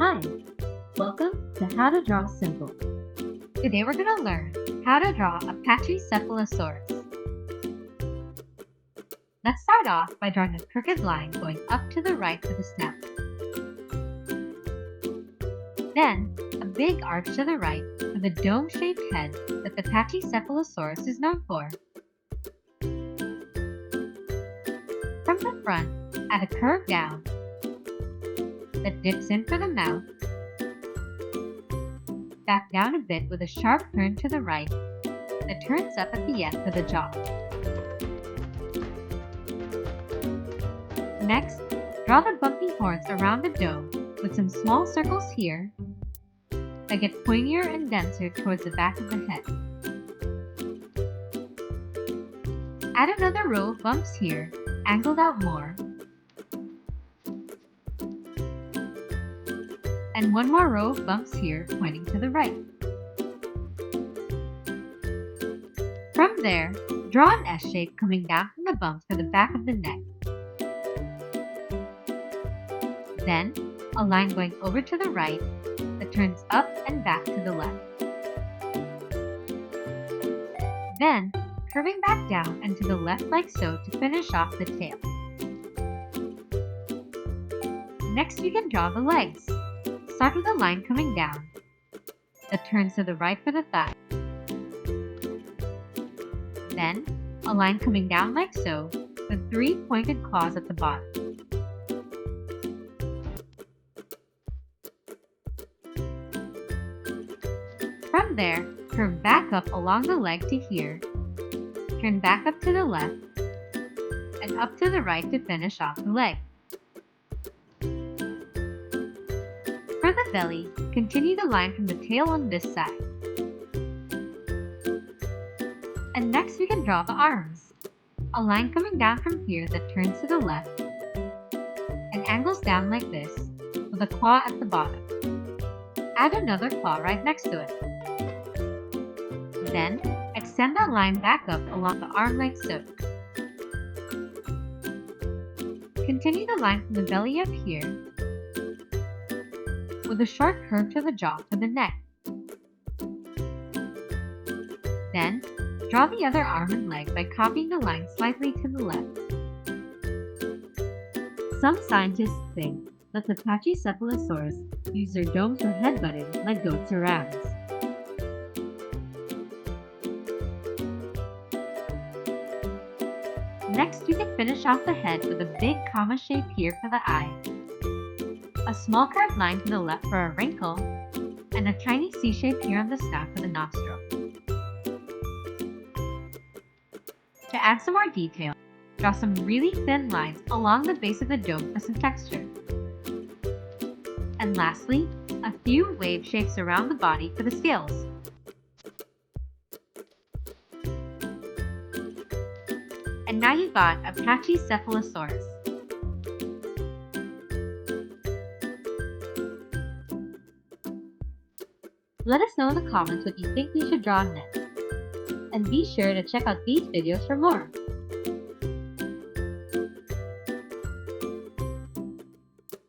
Hi, welcome to How to Draw Simple. Today we're going to learn how to draw a Pachycephalosaurus. Let's start off by drawing a crooked line going up to the right for the snout. Then, a big arch to the right for the dome-shaped head that the Pachycephalosaurus is known for. From the front, add a curve down that dips in for the mouth, back down a bit with a sharp turn to the right that turns up at the end for the jaw. Next, draw the bumpy horns around the dome with some small circles here that get pointier and denser towards the back of the head. Add another row of bumps here, angled out more, and one more row of bumps here pointing to the right. From there, draw an S shape coming down from the bumps for the back of the neck. Then, a line going over to the right that turns up and back to the left. Then, curving back down and to the left like so to finish off the tail. Next, you can draw the legs. Start with a line coming down that turns to the right for the thigh. Then, a line coming down like so with 3 pointed claws at the bottom. From there, curve back up along the leg to here, turn back up to the left, and up to the right to finish off the leg. For the belly, continue the line from the tail on this side. And next we can draw the arms. A line coming down from here that turns to the left and angles down like this with a claw at the bottom. Add another claw right next to it. Then, extend that line back up along the arm like so. Continue the line from the belly up here with a short curve to the jaw for the neck. Then, draw the other arm and leg by copying the line slightly to the left. Some scientists think that the Pachycephalosaurus use their domes for headbutting like goats or rams. Next, you can finish off the head with a big comma shape here for the eye, a small curved line to the left for a wrinkle, and a tiny C shape here on the snout for the nostril. To add some more detail, draw some really thin lines along the base of the dome for some texture. And lastly, a few wave shapes around the body for the scales. And now you've got a Pachycephalosaurus. Let us know in the comments what you think we should draw next. And be sure to check out these videos for more.